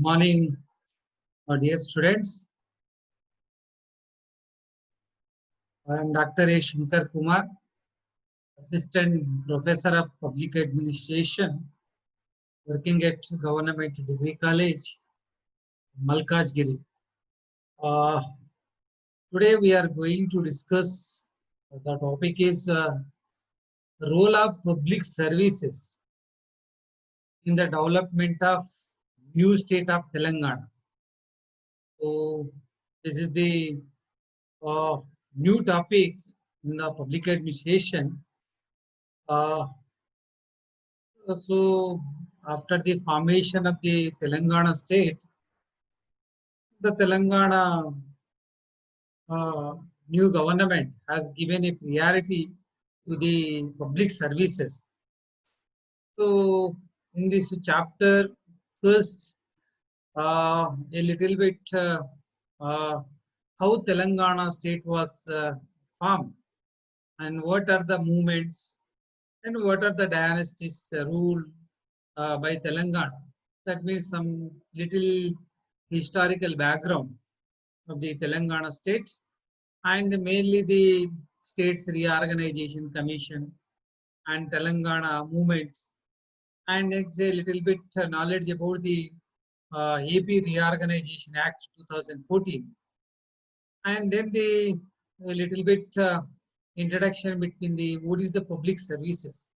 Morning, dear students. I am Dr. A. Shankar Kumar, Assistant Professor of Public Administration, working at Government Degree College, Malkajgiri. Today we are going to discuss, the topic is role of public services in the development of new state of Telangana. So this is the new topic in the public administration. So after the formation of the Telangana state, the Telangana new government has given a priority to the public services. So in this chapter, first a little bit how Telangana state was formed and what are the movements and what are the dynasties ruled by Telangana. That means some little historical background of the Telangana state and mainly the state's reorganization commission and Telangana movement, and it's a little bit knowledge about the AP Reorganization Act 2014, and then the a little bit introduction between the what is the public services,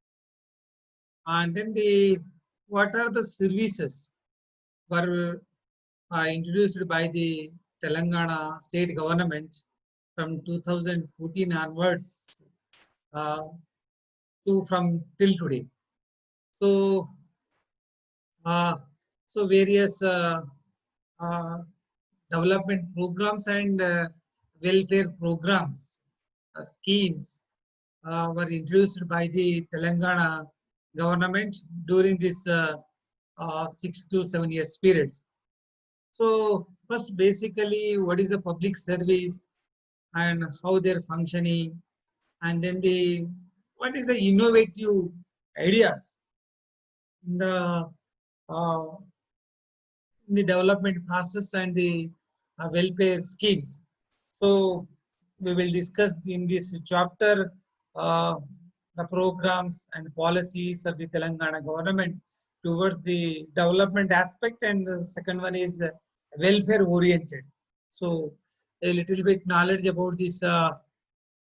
and then the what are the services were introduced by the Telangana state government from 2014 onwards uh, to from till today. So, uh, so various uh, development programs and welfare programs, schemes were introduced by the Telangana government during this 6 to 7 years periods. So first, basically, what is the public service and how they're functioning, and then the what is the innovative ideas in uh, the development process and the welfare schemes. So we will discuss in this chapter uh, the programs and policies of the Telangana government towards the development aspect, and the second one is welfare oriented. So a little bit knowledge about this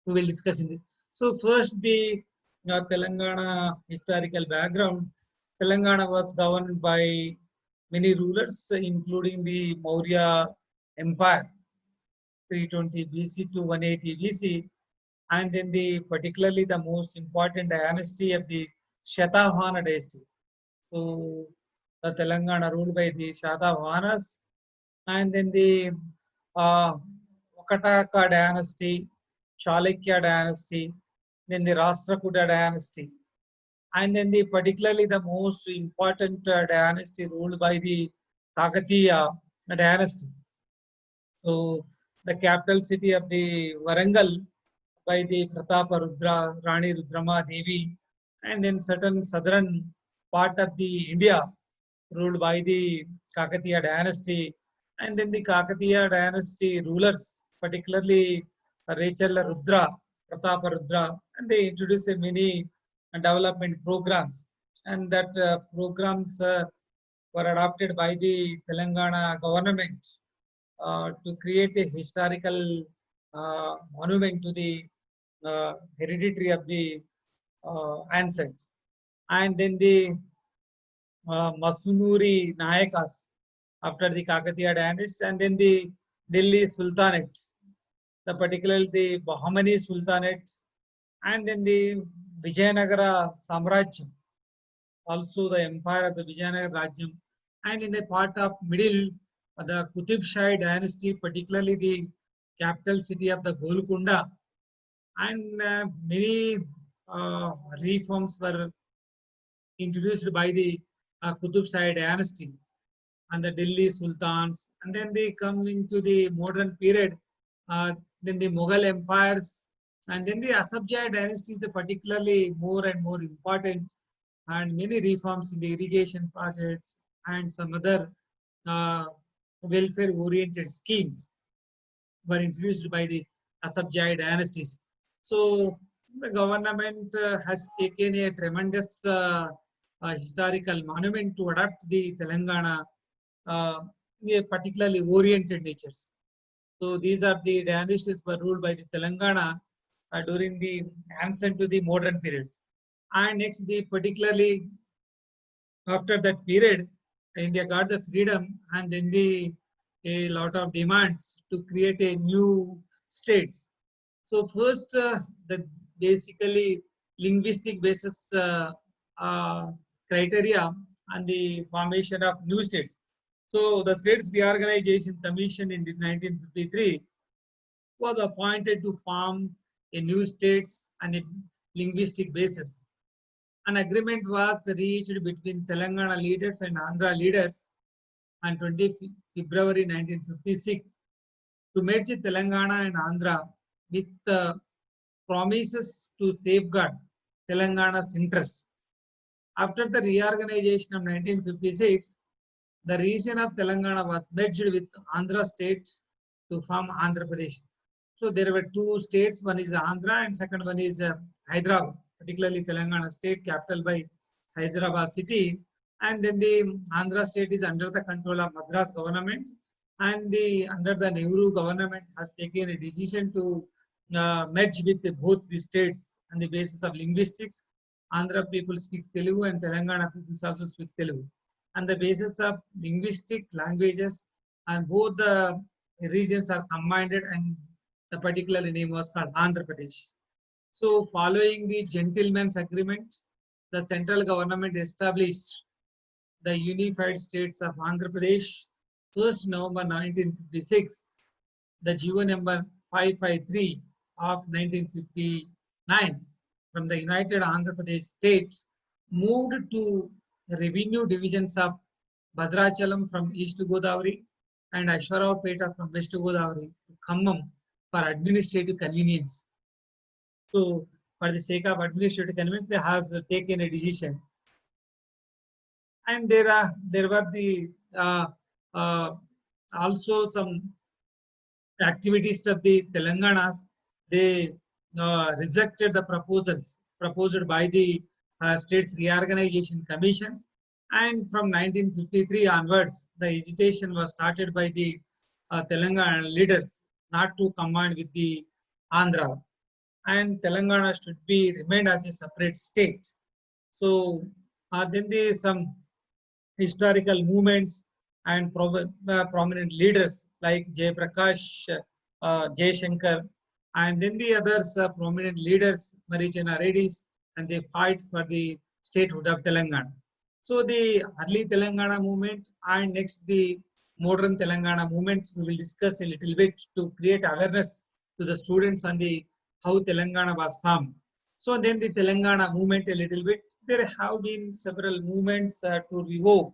we will discuss in this. So first the Telangana historical background. Telangana was governed by many rulers, including the Maurya Empire, 320 BC to 180 BC, and then the particularly the most important dynasty of the Shatavahana dynasty. So the Telangana ruled by the Shatavahanas, and then the uh, Vakataka dynasty, Chalukya dynasty, then the Rashtrakuta dynasty, and then the particularly the most important dynasty ruled by the Kakatiya dynasty. So the capital city of the Warangal by the Pratapa Rudra, Rani Rudrama Devi, and then certain southern part of the India ruled by the Kakatiya dynasty, and then the Kakatiya dynasty rulers, particularly Rachel Rudra, Pratapa Rudra, and they introduced many development programs, and that programs were adopted by the Telangana government to create a historical monument to the hereditary of the ancestors. And then the Masunuri Nayakas after the Kakatiya dynasty, and then the Delhi Sultanate, the particularly the Bahmani Sultanate, and then the Vijayanagara Samrajyam, also the empire of the Vijayanagara Rajyam, and in the part of middle, the Qutub Shahi dynasty, particularly the capital city of the Golconda, and many reforms were introduced by the Qutub Shahi dynasty and the Delhi Sultans, and then they come into the modern period, then the Mughal empires, and then the Asabjai dynasty is the particularly more and more important, and many reforms in the irrigation projects and some other welfare-oriented schemes were introduced by the Asabjai dynasties. So the government has taken a tremendous historical monument to adapt the Telangana, uh, a particularly oriented natures. So these are the dynasties were ruled by the Telangana during the ancient to the modern periods. And next, the particularly after that period, India got the freedom, and then a lot of demands to create a new states. So first, the basically linguistic basis uh, criteria and the formation of new states. So the States Reorganization Commission in 1953 was appointed to form a new states and a linguistic basis. An agreement was reached between Telangana leaders and Andhra leaders on 20 February 1956 to merge Telangana and Andhra with promises to safeguard Telangana's interests. After the reorganization of 1956, the region of Telangana was merged with Andhra state to form Andhra Pradesh. So there were two states, one is Andhra and second one is Hyderabad, particularly Telangana state capital by Hyderabad city. And then the Andhra state is under the control of Madras government, and the under the Nehru government has taken a decision to merge with both the states on the basis of linguistics. Andhra people speak Telugu and Telangana people also speak Telugu. On the basis of linguistic languages, and both the regions are combined, and the particular name was called Andhra Pradesh. So following the gentleman's agreement, the central government established the unified states of Andhra Pradesh 1st November 1956. The GO number 553 of 1959 from the United Andhra Pradesh state moved to revenue divisions of Bhadrachalam from East Godavari and Ashwaraupeta from West Godavari to Khammam for administrative convenience. So for the sake of administrative convenience, they has taken a decision. And there were the uh, also some activities of the Telangana's. They rejected the proposals proposed by the States Reorganization Commissions, and from 1953 onwards, the agitation was started by the Telangana leaders not to combine with the Andhra, and Telangana should be remained as a separate state. So then there is some historical movements and prominent leaders like Jay Prakash, Jay Shankar, and then the others prominent leaders, Marijana Reddy's, and they fight for the statehood of Telangana. So the early Telangana movement and next the modern Telangana movements we will discuss a little bit to create awareness to the students on the how Telangana was formed. So then the Telangana movement a little bit. There have been several movements to revoke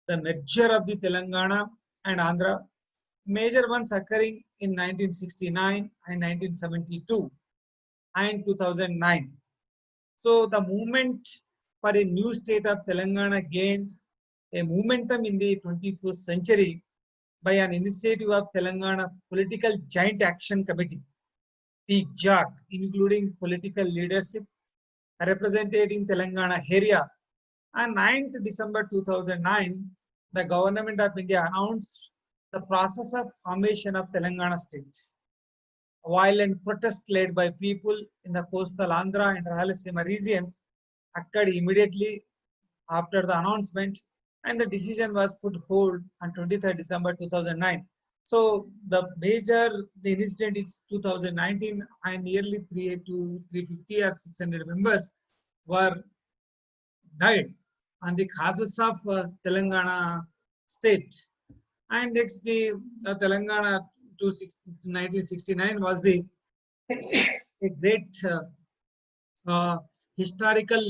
the merger of the Telangana and Andhra, major ones occurring in 1969 and 1972 and 2009. So the movement for a new state of Telangana gained a momentum in the 21st century by an initiative of Telangana Political Joint Action Committee, the JAC, including political leadership representing Telangana area. On 9th December 2009, the Government of India announced the process of formation of Telangana state. Violent protest led by people in the coastal Andhra and Rayalaseema regions occurred immediately after the announcement, and the decision was put hold on 23rd December 2009. So the incident is 2019, and nearly 350 or 600 members were died on the causes of Telangana state. And next, the Telangana to 1969 was the a great historical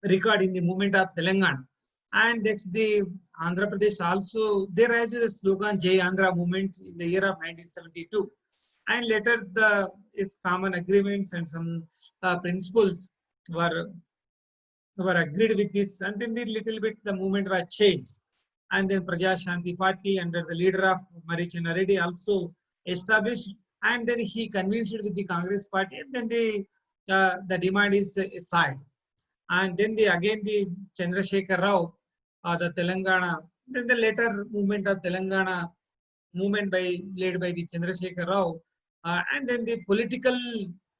record in the movement of Telangana. And next, the Andhra Pradesh also, they raised a slogan Jai Andhra movement in the year of 1972. And later, the is common agreements and some principles were agreed with this, and then the little bit the movement was changed. and then Praja Shanti Party under the leader of Marichanna Reddy also established, and then he convinced with the Congress Party, and then the demand is signed. And then the Chandrasekhar Rao, the Telangana, then the later movement of Telangana movement led by the Chandrasekhar Rao, and then the political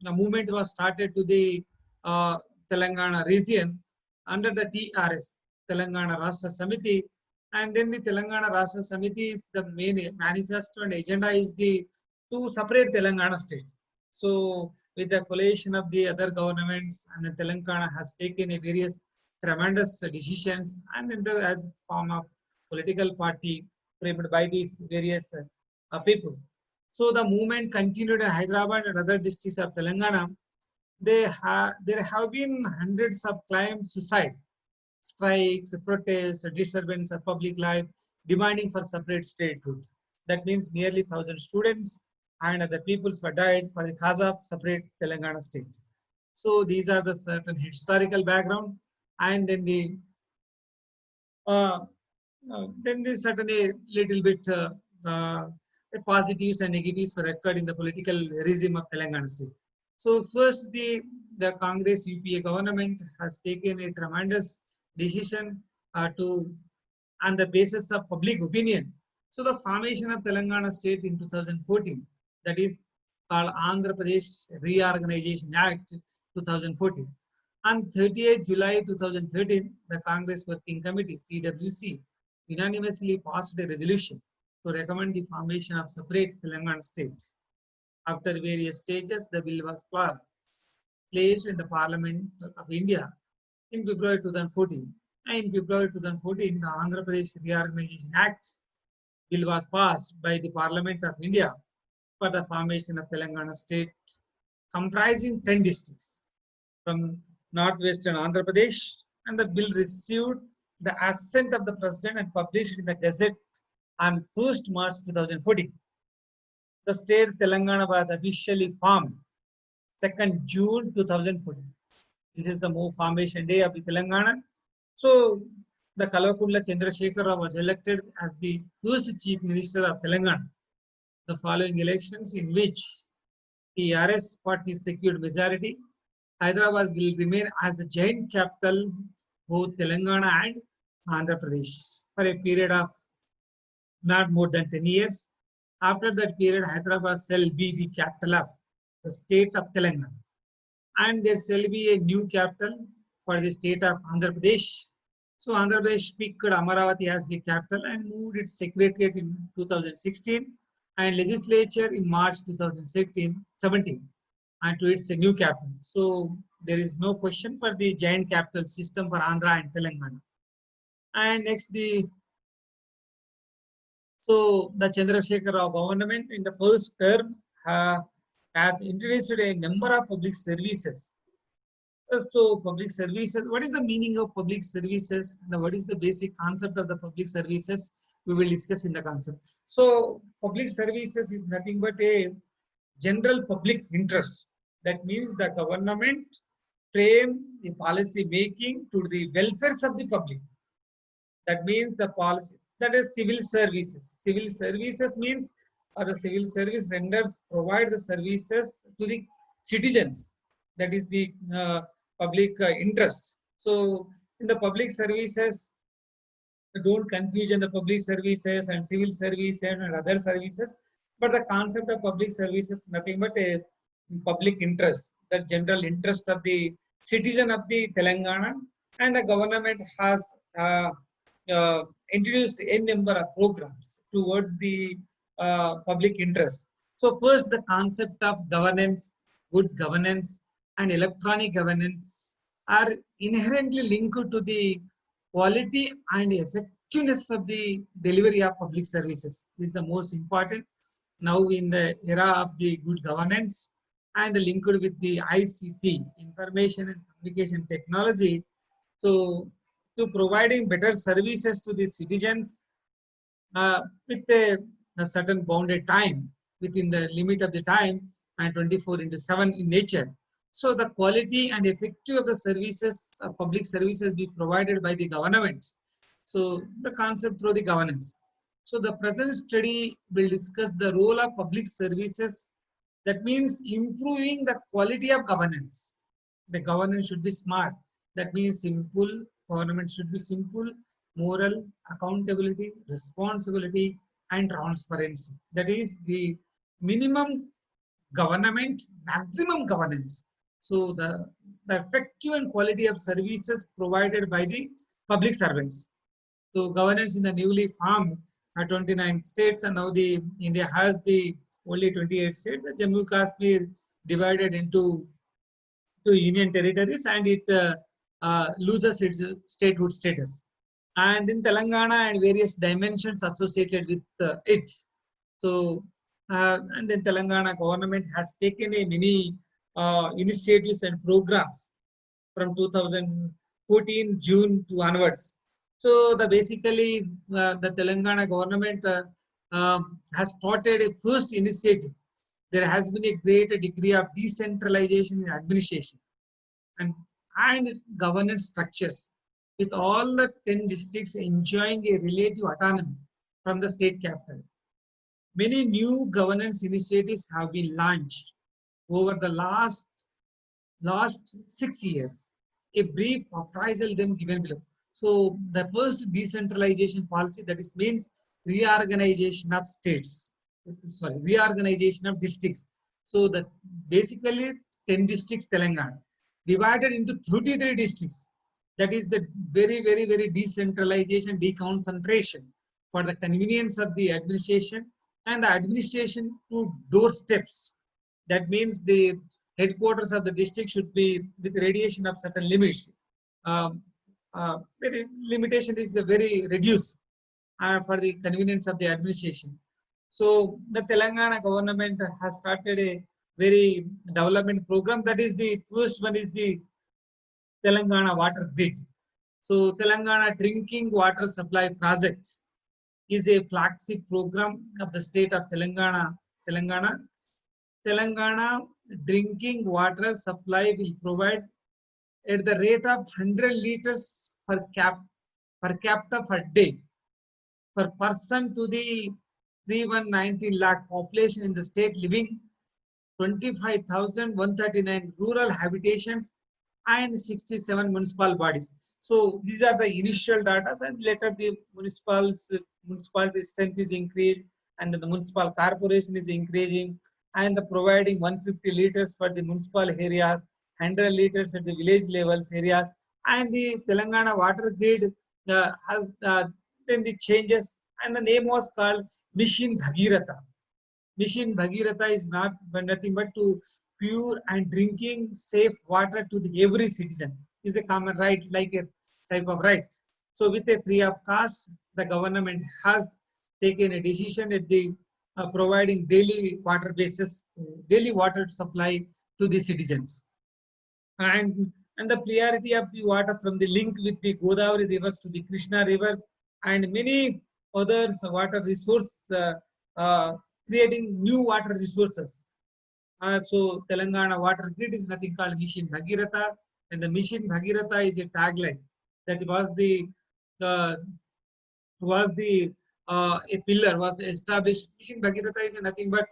movement was started to the Telangana region under the TRS, Telangana Rashtra Samiti, and then the Telangana Rashtra Samiti is the main manifesto and agenda is to separate Telangana state. So with the coalition of the other governments, and Telangana has taken a various tremendous decisions, and in the as form of political party framed by these various people. So the movement continued in Hyderabad and other districts of Telangana. There have been hundreds of climbed suicide, strikes, protests, disturbance of public life, demanding for separate statehood. That means nearly 1,000 students and other peoples were died for the cause of separate Telangana state. So these are the certain historical background, and uh, then there's certainly little bit positives and negatives were occurred in the political regime of Telangana state. So first, the Congress UPA government has taken a tremendous decision to on the basis of public opinion. So the formation of Telangana state in 2014, that is called Andhra Pradesh Reorganization Act 2014. On 30th July 2013, the Congress Working Committee (CWC) unanimously passed a resolution to recommend the formation of separate Telangana state. After various stages, the bill was placed in the Parliament of India in February 2014. And in February 2014, the Andhra Pradesh Reorganization Act bill was passed by the Parliament of India for the formation of Telangana state, comprising 10 districts from northwestern Andhra Pradesh, and the bill received the assent of the President and published in the Gazette on 1st March 2014. The state Telangana was officially formed 2nd June 2014. This is the formation day of the Telangana. So the Kalvakuntla Chandrasekhar Rao was elected as the first Chief Minister of Telangana. The following elections, in which the RS party secured majority, Hyderabad will remain as the joint capital both Telangana and Andhra Pradesh for a period of not more than 10 years. After that period, Hyderabad shall be the capital of the state of Telangana. And there shall be a new capital for the state of Andhra Pradesh. So Andhra Pradesh picked Amaravati as the capital and moved its secretariat in 2016 and legislature in March 2017 and to its new capital. So there is no question for the giant capital system for Andhra and Telangana. And next the Chandrasekhar Rao government in the first term has introduced a number of public services. So public services, what is the meaning of public services? And what is the basic concept of the public services? We will discuss in the concept. So public services is nothing but a general public interest. That means the government frame the policy making to the welfares of the public. That means the policy, that is civil services. Civil services means the civil service renders provide the services to the citizens. That is the public interest. So in the public services, don't confuse the public services and civil services and other services. But the concept of public services is nothing but a public interest, the general interest of the citizen of the Telangana, and the government has introduced a number of programs towards the public interest. So first, the concept of governance, good governance, and electronic governance are inherently linked to the quality and effectiveness of the delivery of public services. This is the most important now in the era of the good governance and linked with the ICT, information and communication technology. So to providing better services to the citizens with a certain bounded time within the limit of the time and 24/7 in nature. So the quality and effective of the services, public services be provided by the government So the concept through the governance. So the present study will discuss the role of public services. That means improving the quality of governance. The governance should be smart. That means simple. Government should be simple, moral, accountability, responsibility, and transparency. That is the minimum government, maximum governance. So the effective and quality of services provided by the public servants. So governance in the newly formed 29 states, and now the India has the only 28 states. The Jammu Kashmir divided into two union territories, and it loses its statehood status. And in Telangana and various dimensions associated with it. So, and then Telangana government has taken a many initiatives and programs from 2014 June to onwards. So the basically the Telangana government has started a first initiative. There has been a great degree of decentralization in administration and, and governance structures, with all the 10 districts enjoying a relative autonomy from the state capital. Many new governance initiatives have been launched over the last 6 years. A brief appraisal them given below. So the first decentralization policy, that is means reorganization of states, sorry, reorganization of districts. So the basically 10 districts Telangana divided into 33 districts. That is the very decentralization, deconcentration for the convenience of the administration, and the administration to doorsteps. That means the headquarters of the district should be with radiation of certain limits. Very limitation is very reduced for the convenience of the administration. So the Telangana government has started a very development program. That is the first one is the Telangana water grid. So Telangana drinking water supply project is a flagship program of the state of Telangana. Telangana drinking water supply will provide at the rate of 100 liters per capita per day per person to the 3119 lakh population in the state, living 25,139 rural habitations and 67 municipal bodies. So these are the initial data, and later the municipality strength is increased, and the municipal corporation is increasing, and the providing 150 liters for the municipal areas, 100 liters at the village levels areas, and the Telangana water grid has then the changes, and the name was called Mission Bhagiratha. Mission Bhagiratha is not but nothing but to pure and drinking safe water to the every citizen is a common right, like a type of right. So with a free of cost, the government has taken a decision at the providing daily water basis, daily water supply to the citizens. And the priority of the water from the link with the Godavari rivers to the Krishna rivers and many others water resource uh, creating new water resources. So Telangana water grid is nothing called Mission Bhagiratha, and the Mission Bhagiratha is a tagline that uh, was the a pillar was established. Mission Bhagiratha is nothing but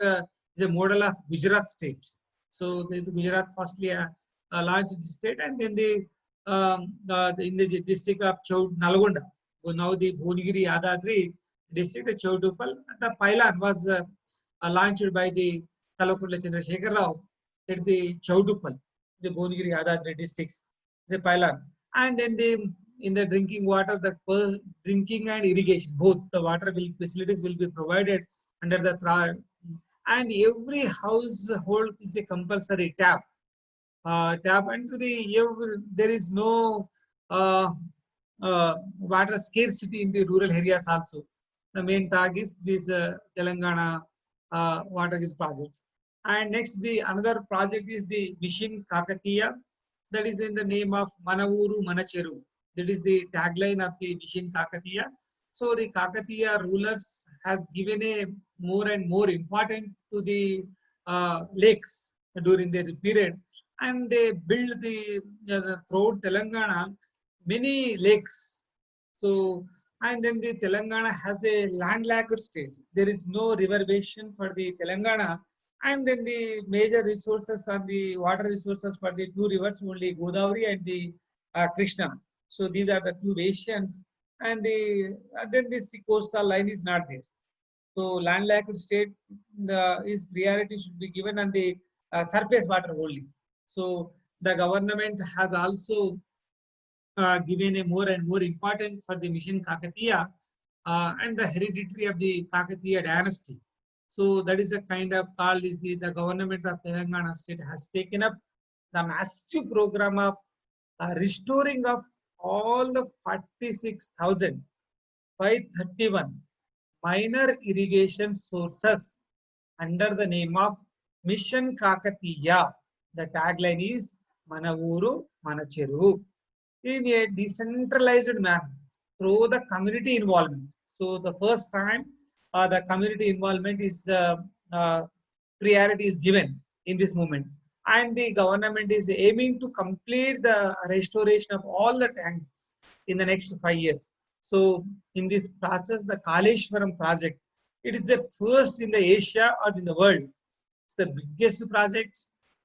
is a model of Gujarat state. So the Gujarat firstly launched the state, and then in the district of Nalgonda. So now the Bhonagiri Yadadri district, the Chaudupal. The pylon was launched by the Kalakurla Chandrasekhar Rao at the Chaudupal, the Bhonagiri Yadadri districts, the pylon. And then in the drinking water, the drinking and irrigation, both the water facilities will be provided under the and every household is a compulsory tap, and there is no water scarcity in the rural areas also. The main target is this Telangana water grid project. And next, the another project is the Mission Kakatiya. That is in the name of Manavuru Manacheru. That is the tagline of the Mission Kakatiya. So the Kakatiya rulers has given a more and more important to the lakes during their period, and they build throughout Telangana many lakes. So And then the Telangana has a landlocked state. There is no river basin for the Telangana. And then the major resources are the water resources for the two rivers, only Godavari and the Krishna. So these are the two basins. And then this coastal line is not there. So landlocked state, is priority should be given on the surface water only. So the government has also given a more and more important for the mission Kakatiya and the hereditary of the Kakatiya dynasty. So that is the kind of call is the government of Telangana state has taken up the massive program of restoring of all the 46,531 minor irrigation sources under the name of Mission Kakatiya. The tagline is Mana Uru, Mana Cheru, in a decentralized manner through the community involvement. So the first time the community involvement is priority is given in this movement, and the government is aiming to complete the restoration of all the tanks in the next 5 years. So in this process, the Kaleshwaram project, it is the first in the Asia or in the world. It's the biggest project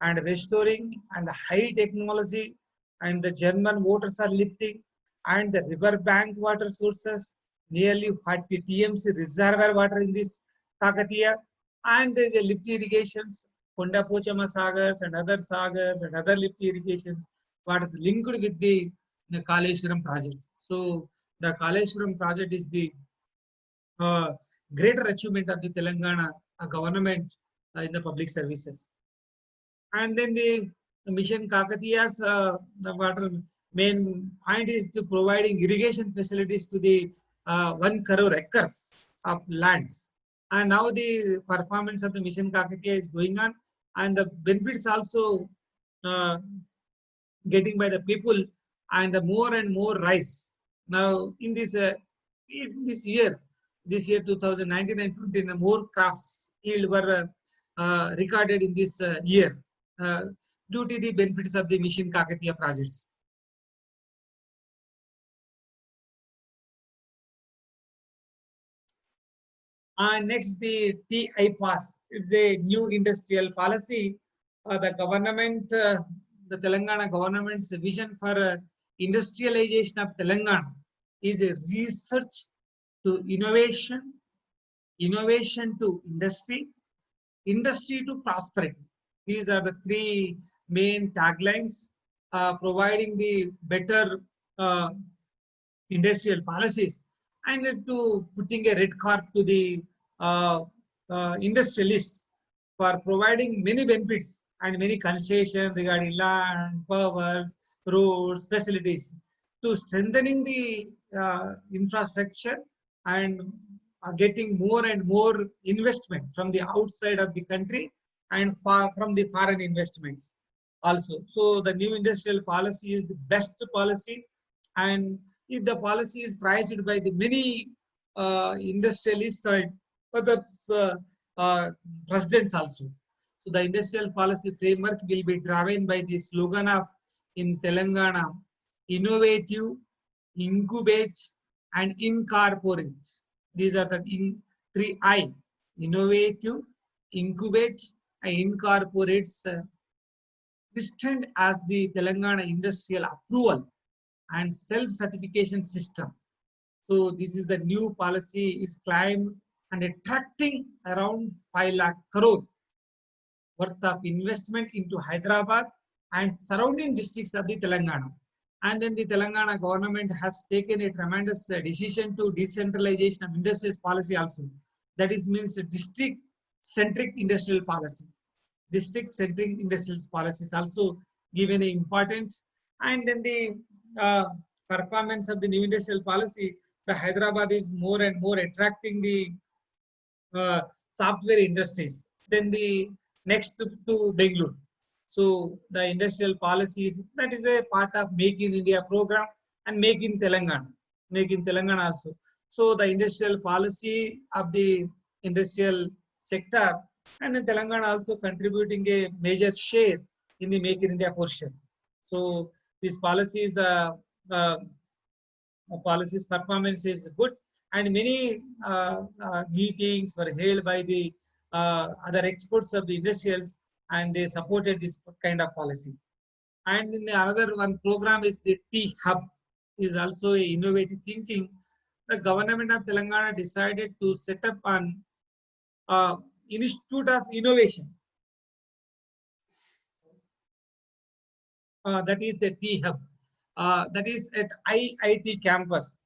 and restoring and the high technology, and the German waters are lifting, and the river bank water sources, nearly 40 TMC reservoir water in this Kakatiya, and the lift irrigations, Kondapochama Sagars and other Sagars and other lift irrigations, what is linked with the Kaleshwaram project. So the Kaleshwaram project is the uh, greater achievement of the Telangana government in the public services. And then the mission Kakatiya's the water main point is to providing irrigation facilities to the 1 crore acres of lands. And now the performance of the mission Kakatiya is going on, and the benefits also uh, getting by the people, and the more and more rice. Now in this year 2019 and 20, more crops yield were recorded in this year uh, due to the benefits of the Mission Kakatiya projects. And next, the TI Pass. It's a new industrial policy. The government, the Telangana government's vision for industrialization of Telangana is a research to innovation, innovation to industry, industry to prosperity. These are the three main taglines, providing the better uh, industrial policies, and to putting a red card to the uh, industrialists for providing many benefits and many concessions regarding land, powers, roads, facilities, to strengthening the infrastructure, and getting more and more investment from the outside of the country, and from the foreign investments also. So the new industrial policy is the best policy, and if the policy is prized by the many industrialists and others presidents also. So the industrial policy framework will be driven by the slogan of in Telangana: innovative, incubate, and incorporate. These are the three I: innovative, incubate, and incorporates. Listed as the Telangana Industrial Approval and Self-Certification System. So this is the new policy is claimed and attracting around 5 lakh crore worth of investment into Hyderabad and surrounding districts of the Telangana. And then the Telangana government has taken a tremendous decision to decentralization of industries policy also. That is means district centric industrial policy. District centric industrial policies also given important. And then the performance of the new industrial policy, the Hyderabad is more and more attracting the software industries. Then the next to Bangalore. So the industrial policy, that is a part of Make in India program and Make in Telangana. Make in Telangana also. So the industrial policy of the industrial sector, and then Telangana also contributing a major share in the Make in India portion. So these policies uh, policies performance is good, and many meetings were held by the other experts of the industrials, and they supported this kind of policy. And in the another one program is the T Hub, is also a innovative thinking. The government of Telangana decided to set up an Institute of Innovation, that is the T Hub, that is at IIT campus,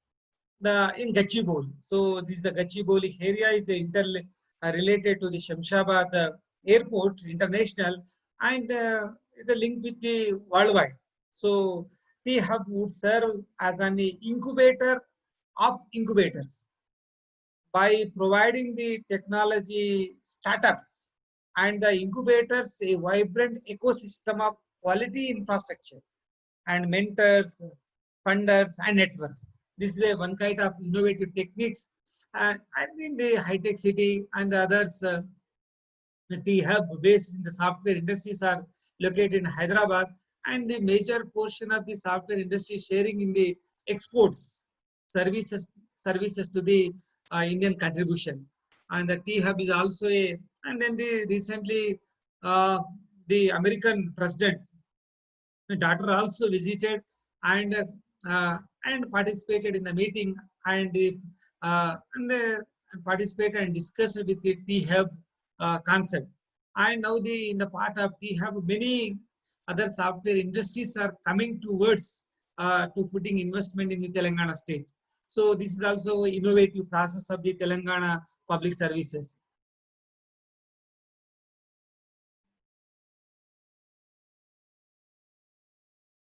the in Gachibowli. So this is the Gachibowli area is related to the Shamshabad airport international, and is a link with the worldwide. So T Hub would serve as an incubator of incubators by providing the technology startups and the incubators a vibrant ecosystem of quality infrastructure and mentors, funders, and networks. This is a one kind of innovative techniques. And in the high-tech city and the others, the T Hub based in the software industries are located in Hyderabad, and the major portion of the software industry sharing in the exports services to the Indian contribution. And the T Hub is also a, and then the recently uh, the American president, my daughter also visited and and participated in the meeting, and participated and discussed with the T Hub concept. And now the in the part of T Hub, many other software industries are coming towards to putting investment in the Telangana state. So this is also innovative process of the Telangana public services.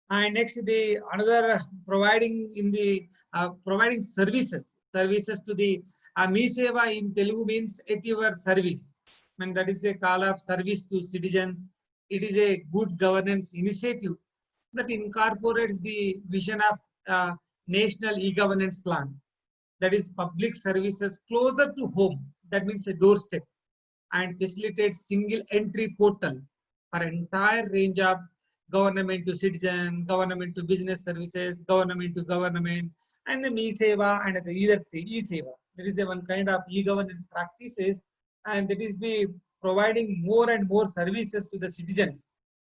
And next, the another providing in the providing services to the Me Seva in Telugu means at your service, and that is a call of service to citizens. It is a good governance initiative that incorporates the vision of national e-governance plan, that is public services closer to home, that means a doorstep, and facilitates single entry portal for entire range of government to citizen, government to business services, government to government, and the e-seva and the either e-seva. That is the one kind of e-governance practices, and that is the providing more and more services to the citizens.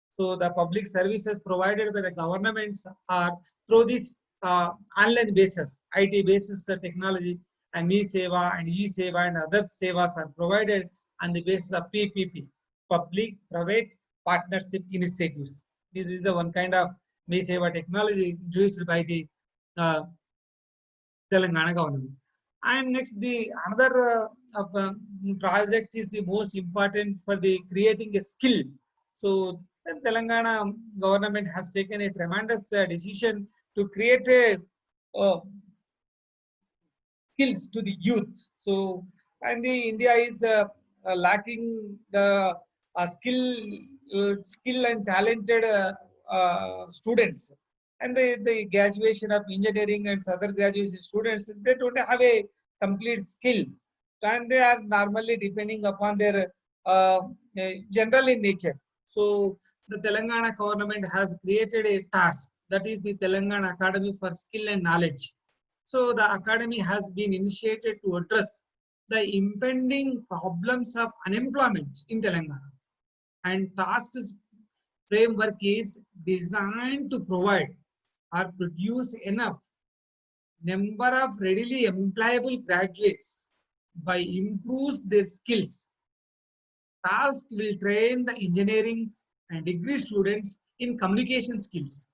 So the public services provided by the governments are through this online basis, IT basis technology, and e-seva and e-seva and other sevas are provided on the basis of PPP, public-private partnership initiatives. This is the one kind of e-seva technology introduced by the uh, Telangana government. And next, the another project is the most important for the creating a skill. So the Telangana government has taken a tremendous decision to create a skills to the youth. So, and the India is lacking the skill and talented students. And the graduation of engineering and other graduation students, they don't have a complete skills, and they are normally depending upon their general in nature. So the Telangana government has created a task, that is the Telangana Academy for Skill and Knowledge. So the academy has been initiated to address the impending problems of unemployment in Telangana, and tasks framework is designed to provide or produce enough number of readily employable graduates by improves their skills. Task will train the engineering and degree students in communication skills.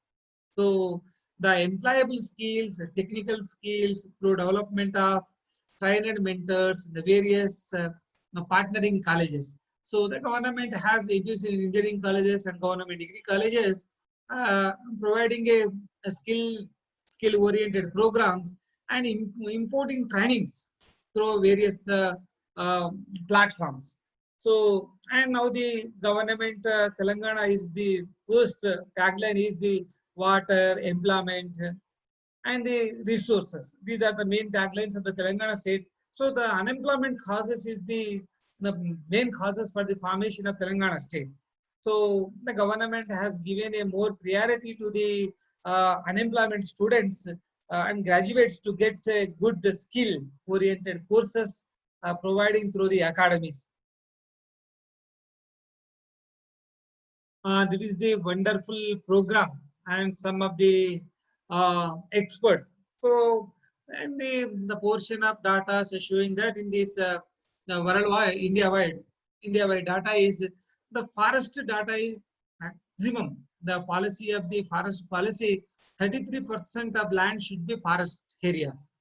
So the employable skills, the technical skills through development of trained mentors, the various partnering colleges. So the government has education engineering colleges and government degree colleges providing a skill oriented programs and importing trainings through various platforms. So, and now the government Telangana is the first tagline is the water, employment, and the resources. These are the main taglines of the Telangana state. So the unemployment causes is the main causes for the formation of Telangana state. So the government has given a more priority to the unemployment students and graduates to get good skill-oriented courses providing through the academies. That is the wonderful program and some of the experts. So, and the portion of data is showing that in this worldwide, India-wide data is the forest data is maximum. The policy of the forest policy, 33% of land should be forest areas.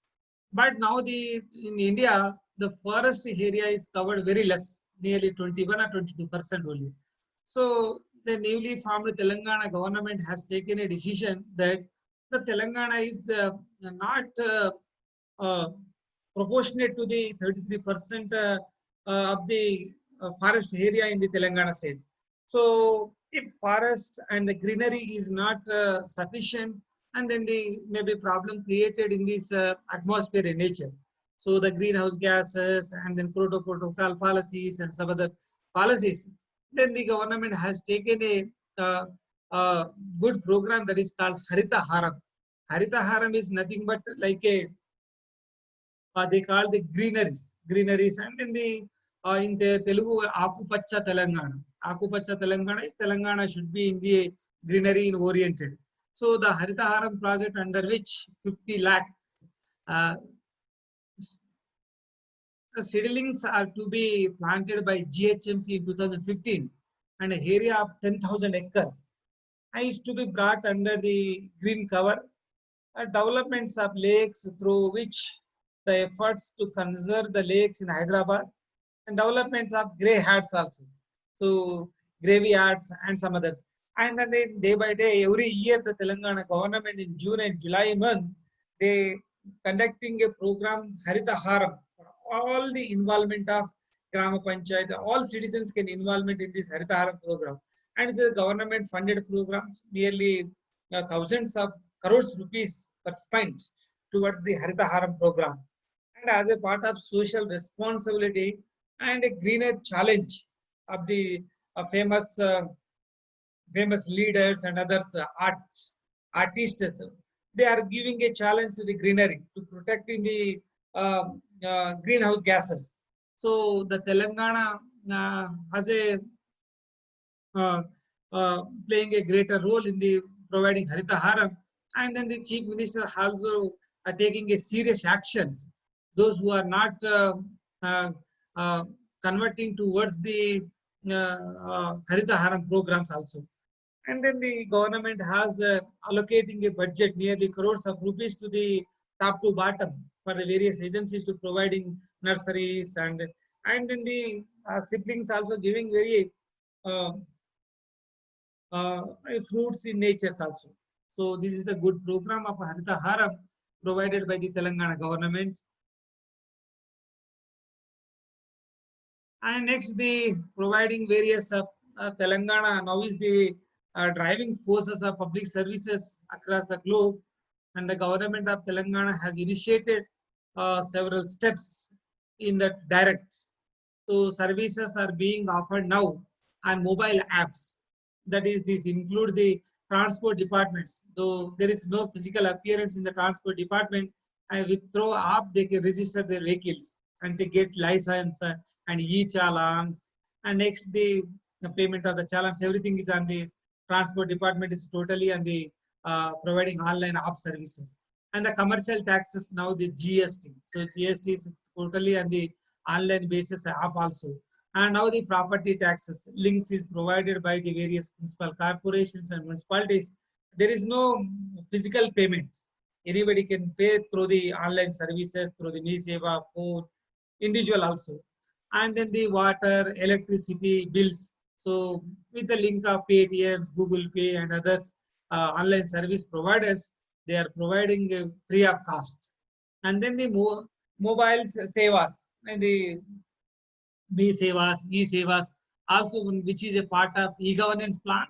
But now in India, the forest area is covered very less, nearly 21 or 22% only. So the newly formed Telangana government has taken a decision that the Telangana is not uh, proportionate to the 33% of the forest area in the Telangana state. So if forest and the greenery is not sufficient, and then the maybe problem created in this atmosphere in nature. So the greenhouse gases and then protocol policies and some other policies. Then the government has taken a good program that is called Harita Haram. Harita Haram is nothing but like a they call the greeneries, and in the Telugu Akupacha Telangana. Akupacha Telangana is Telangana should be in the greenery oriented. So the Harita Haram project, under which 50 lakhs uh, seedlings are to be planted by GHMC in 2015, and an area of 10,000 acres is to be brought under the green cover. Developments of lakes through which the efforts to conserve the lakes in Hyderabad, and development of grey hats also. So graveyards and some others. And then day by day, every year the Telangana government in June and July month, they conducting a program Harita Haram for all the involvement of Grama Panchayat. All citizens can involvement in this Harita Haram program. And it's a government funded program, nearly thousands of crores rupees were spent towards the Harita Haram program. And as a part of social responsibility and a greener challenge of the famous leaders and others, artists, they are giving a challenge to the greenery to protecting the greenhouse gases. So the Telangana has a uh, playing a greater role in the providing Harita Haram, and then the Chief Minister also are taking a serious actions. Those who are not uh, uh, converting towards the Harita Haram programs also. And then the government has allocating a budget nearly crores of rupees to the top to bottom for the various agencies to providing nurseries, and then the siblings also giving very uh, uh, fruits in nature also. So this is the good program of Harita Haram provided by the Telangana government. And next, the providing various Telangana now is the driving forces of public services across the globe, and the government of Telangana has initiated several steps in that direct. So services are being offered now on mobile apps. That is, this include the transport departments. Though there is no physical appearance in the transport department, and with through app they can register their vehicles and they get license and e-challans. And next the payment of the challans, everything is on the transport department is totally on the providing online app services. And the commercial taxes now the GST. So GST is totally on the online basis app also. And now the property taxes links is provided by the various municipal corporations and municipalities. There is no physical payment. Anybody can pay through the online services, through the MeSeva, phone, individual also. And then the water, electricity bills. So with the link of Paytm, Google Pay and others online service providers, they are providing free of cost. And then the mobile sevas and the MeSevas, e-Sevas, also which is a part of e-governance plan,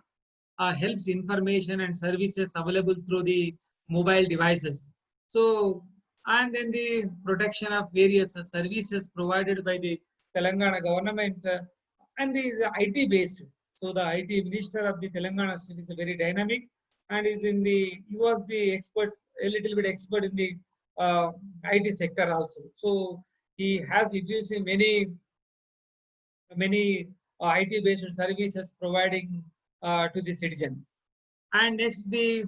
helps information and services available through the mobile devices. So, and then the protection of various services provided by the Telangana government and the IT based. So the IT minister of the Telangana state is very dynamic, and he was the experts, a little bit expert in the IT sector also. So he has introduced many IT based services providing to the citizen. And next the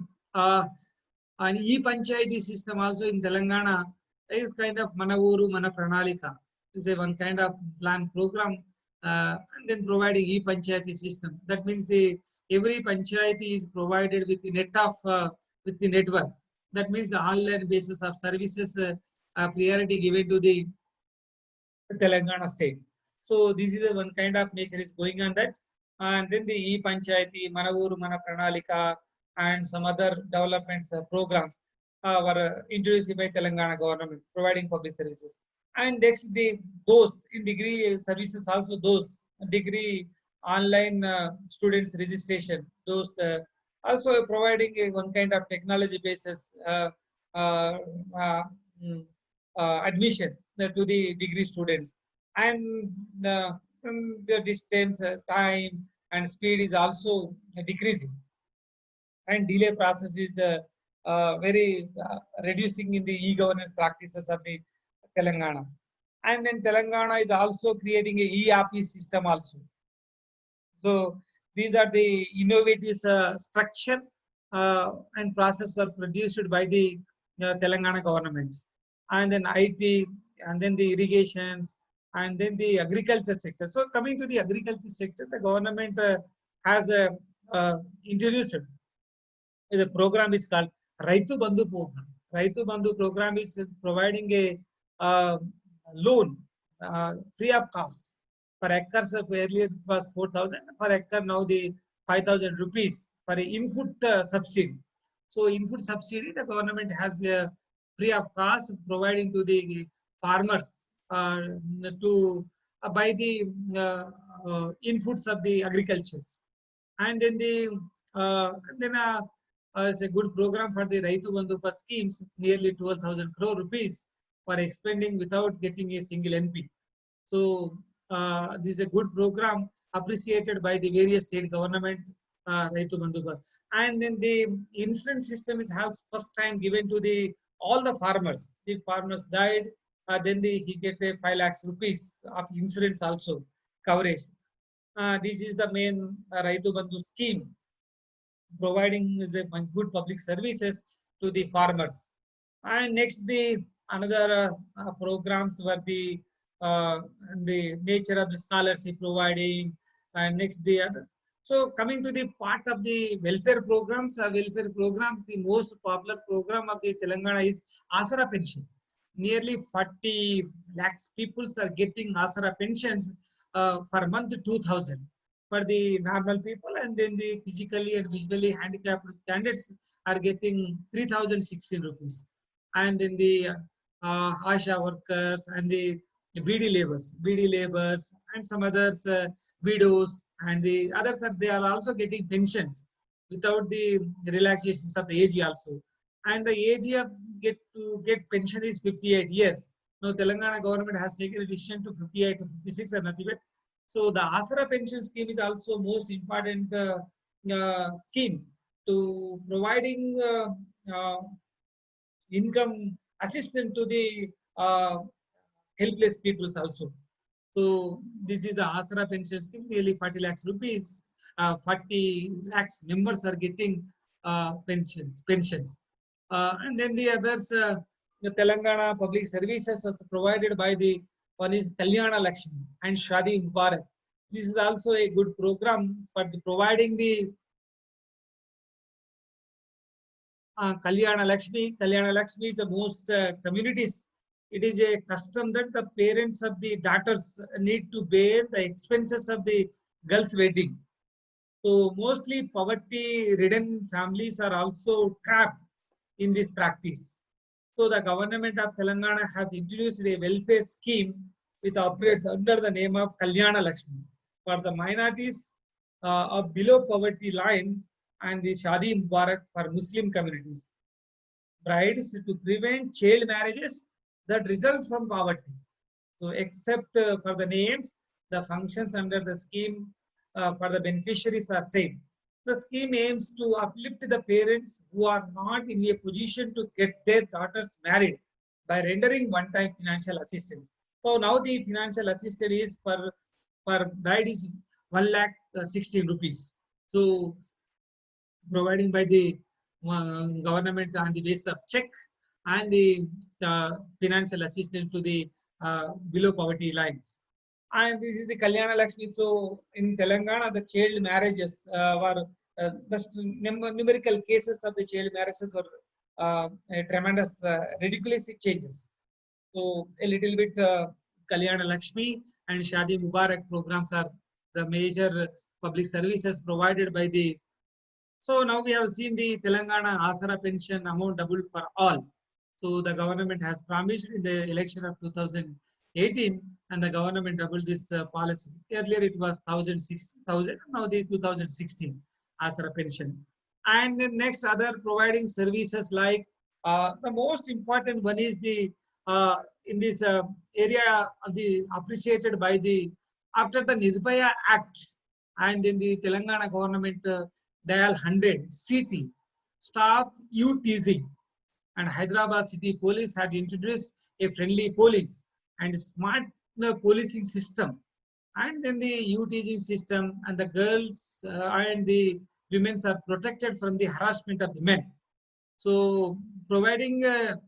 an e-panchayati system also in Telangana is kind of Mana Uru Mana Pranalika. Is a one kind of plan program, and then providing e-panchayati system. That means the every panchayati is provided with the with the network. That means the online basis of services priority given to the Telangana state. So this is a one kind of measure is going on that. And then the e-panchayati, Mana Uru Mana Pranalika, and some other developments programs were introduced by Telangana government, providing public services. And next, those in degree services also, those degree online students registration, those also providing a one kind of technology basis uh, uh, mm, admission to the degree students. And the distance, time, and speed is also decreasing, and delay process is very reducing in the e-governance practices of the Telangana. And then Telangana is also creating a e-API system also. So these are the innovative structure and process were produced by the Telangana government. And then IT, and then the irrigations, and then the agriculture sector. So coming to the agriculture sector, the government has introduced the program is called Raitu Bandhu program. Raitu Bandhu program is providing a loan free of cost for acres. Of earlier it was 4,000 per acre, now the 5,000 rupees for a input subsidy. So input subsidy the government has free of cost providing to the farmers to buy the inputs of the agriculture. And then it's a good program for the Raitu Bandhu schemes, nearly 12,000 crore rupees for expending without getting a single NP. So this is a good program appreciated by the various state government, Raitu Bandhu. And then the insurance system is has first time given to the all the farmers. The farmers died, then he get a 5 lakhs rupees of insurance also coverage. This is the main Raitu Bandhu scheme, providing good public services to the farmers. And next, the another programs were the nature of the scholarship providing, and next the other. So coming to the part of the welfare programs, the most popular program of the Telangana is Asara pension. Nearly 40 lakhs people are getting Asara pensions for month 2,000 for the normal people, and then the physically and visually handicapped candidates are getting 3,016 rupees. And then the Asha workers and the BD laborers, and some others, widows, and the others are they are also getting pensions without the relaxations of the age also. And the age of get pension is 58 years. Now Telangana government has taken a decision to 58 to 56 or nothing but. So the Asara pension scheme is also most important scheme to providing income assistance to the helpless peoples also. So this is the Asara pension scheme, nearly 40 lakhs rupees. 40 lakhs members are getting pensions. And then the others, the Telangana public services are provided by the one is Kalyana Lakshmi and Shadi Mubarak. This is also a good program for providing the Kalyana Lakshmi. Kalyana Lakshmi is the most communities. It is a custom that the parents of the daughters need to bear the expenses of the girl's wedding. So mostly poverty-ridden families are also trapped in this practice. So the government of Telangana has introduced a welfare scheme with operates under the name of Kalyana Lakshmi for the minorities of below poverty line, and the Shadi Mubarak for Muslim communities. Brides to prevent child marriages that results from poverty. So except for the names, the functions under the scheme for the beneficiaries are same. The scheme aims to uplift the parents who are not in a position to get their daughters married by rendering one-time financial assistance. So now the financial assistance is per bride is 1 lakh 16 rupees. So providing by the government on the basis of check and the financial assistance to the below poverty lines. And this is the Kalyana Lakshmi. So in Telangana, the child marriages were the numerical cases of the child marriages were a tremendous, ridiculous changes. So a little bit Kalyana Lakshmi and Shadi Mubarak programs are the major public services provided by the. So now we have seen the Telangana Asara pension amount doubled for all. So the government has promised in the election of 2018, and the government doubled this policy. Earlier it was 1,000, now the 2016 Asara pension. And the next other providing services like the most important one is the in this area of the appreciated by the after the Nirbhaya Act and in the Telangana government dial 100 CT staff you teasing and Hyderabad City Police had introduced a friendly police and smart policing system and then the U-teasing system and the girls and the women are protected from the harassment of the men. So providing a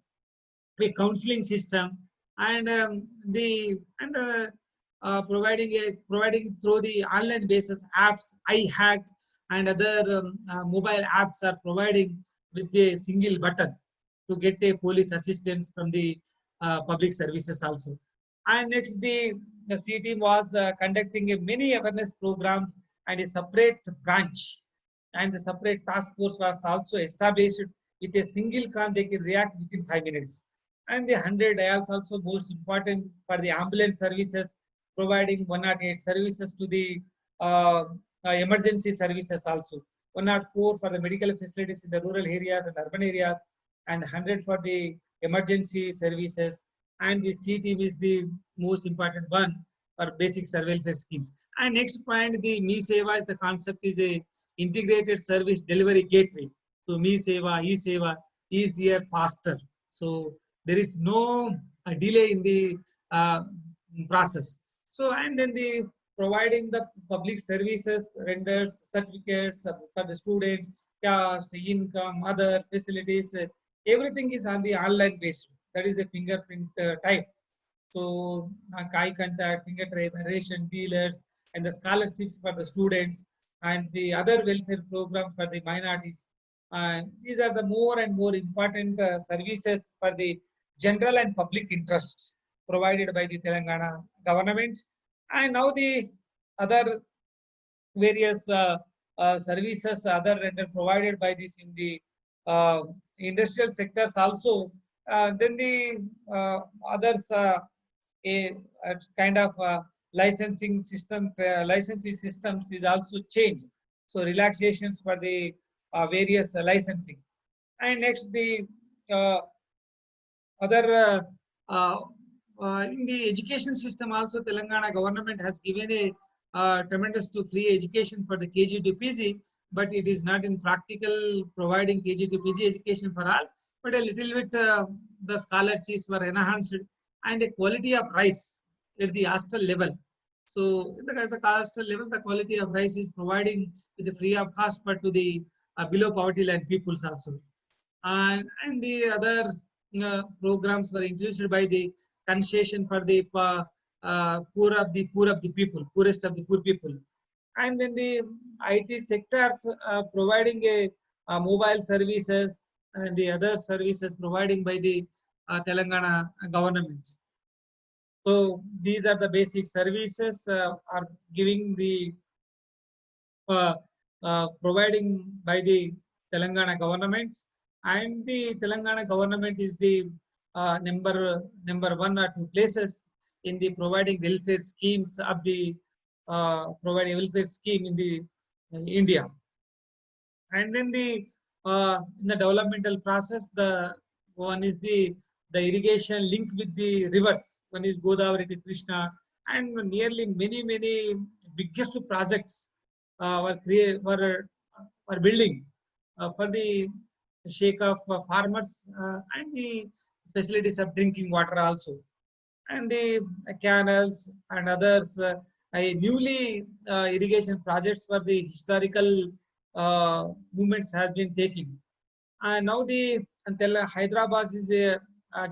counseling system and providing through the online basis apps iHack and other mobile apps are providing with a single button to get a police assistance from the public services also. And next, the C team was conducting a many awareness programs and a separate branch and the separate task force was also established with a single call they can react within 5 minutes. And the 100 dials also most important for the ambulance services, providing 108 services to the emergency services also. 104 for the medical facilities in the rural areas and urban areas, and 100 for the emergency services. And the C team is the most important one for basic surveillance schemes. And next point, the Me Seva is the concept is a integrated service delivery gateway. So Me Seva, E Seva, easier, faster. So there is no delay in the process. So and then the providing the public services, renders certificates for the students, caste, income, other facilities, everything is on the online basis. That is a fingerprint type. So eye contact, fingerprint generation, dealers, and the scholarships for the students, and the other welfare program for the minorities. These are the more and more important services for the general and public interest provided by the Telangana government. And now the other various services other rendered provided by this in the industrial sectors also. Then the others a kind of licensing systems is also changed. So relaxations for the various licensing. And next the other in the education system also Telangana government has given a tremendous to free education for the KG to PG, but it is not in practical providing KG to PG education for all, but a little bit the scholarships were enhanced and the quality of rice at the hostel level. So at the hostel level, the quality of rice is providing with the free of cost, but to the below poverty line peoples also. And the other programs were introduced by the concession for the poor of the people, poorest of the poor people. And then the IT sectors providing a mobile services and the other services providing by the Telangana government. So these are the basic services are giving the providing by the Telangana government, and the Telangana government is the number one or two places in the providing welfare schemes of the providing welfare scheme in the India. And then the in the developmental process, the one is the irrigation link with the rivers. One is Godavari to Krishna, and nearly many biggest projects were or building for the sake of farmers and the facilities of drinking water also, and the canals and others, newly irrigation projects for the historical movements has been taken. And now the Hyderabad is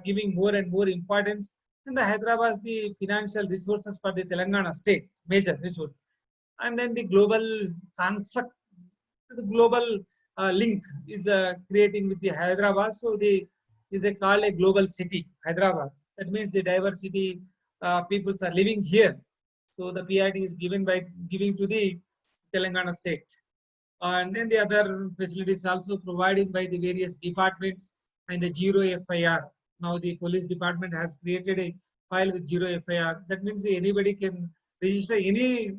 giving more and more importance. And the Hyderabad, the financial resources for the Telangana state, major resource. And then the global concept, the global link is creating with the Hyderabad. So the is a called a global city, Hyderabad. That means the diversity peoples are living here. So the PIT is given by giving to the Telangana state. And then the other facilities also provided by the various departments and the zero FIR. Now the police department has created a file with zero FIR. That means anybody can register any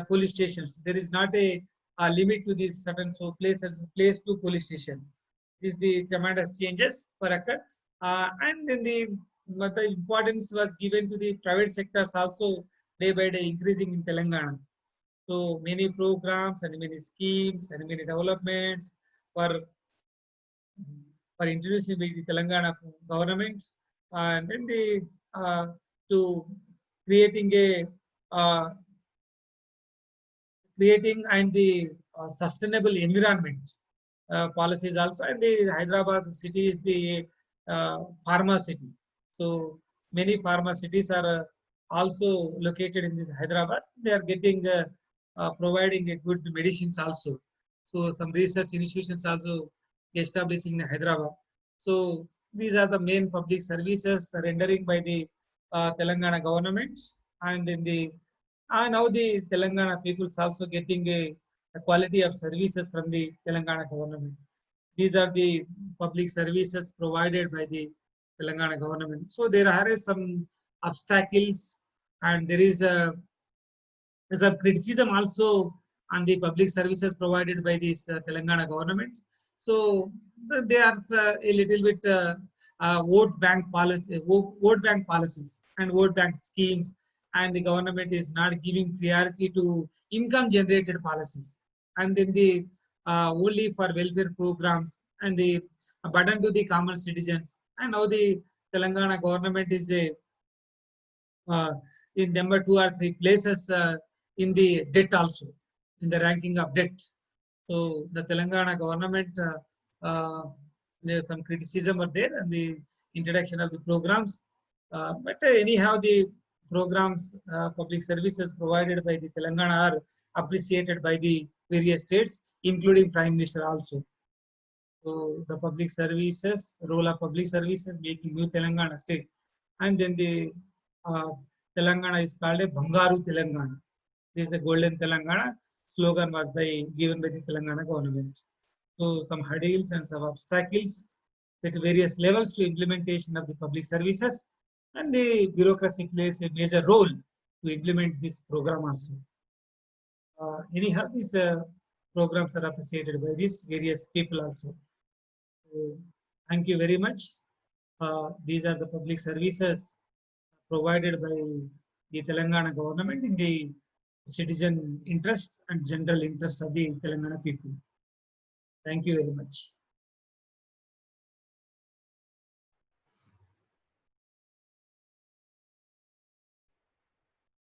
police stations. There is not a limit to this certain so place to police station. This the tremendous changes for occur. And then the importance was given to the private sectors also day by day increasing in Telangana. So many programs and many schemes and many developments for introducing by the Telangana government, and then the to creating a uh, creating and the sustainable environment policies also. And the Hyderabad city is the pharma city. So many pharma cities are also located in this Hyderabad. They are getting providing a good medicines also. So some research institutions also establishing in Hyderabad. So these are the main public services rendering by the Telangana government. And in the now the Telangana people is also getting a quality of services from the Telangana government. These are the public services provided by the Telangana government. So there are some obstacles, and there's a criticism also on the public services provided by this Telangana government. So they are a little bit vote bank policy, vote bank policies and vote bank schemes, and the government is not giving priority to income generated policies, and then the only for welfare programs and the burden to the common citizens. And now the Telangana government is a in number 2 or 3 places in the debt also, in the ranking of debt. So the Telangana government, there's some criticism are there and the introduction of the programs. But anyhow, the programs, public services provided by the Telangana are appreciated by the various states, including Prime Minister also. So the public services, role of public services, making new Telangana state. And then the Telangana is called a Bangaru Telangana. This is a golden Telangana. Slogan was given by the Telangana government. So some hurdles and some obstacles at various levels to implementation of the public services, and the bureaucracy plays a major role to implement this program also. Anyhow, these programs are appreciated by these various people also. So, thank you very much. These are the public services provided by the Telangana government in the citizen interest and general interest of the Telangana people. Thank you very much.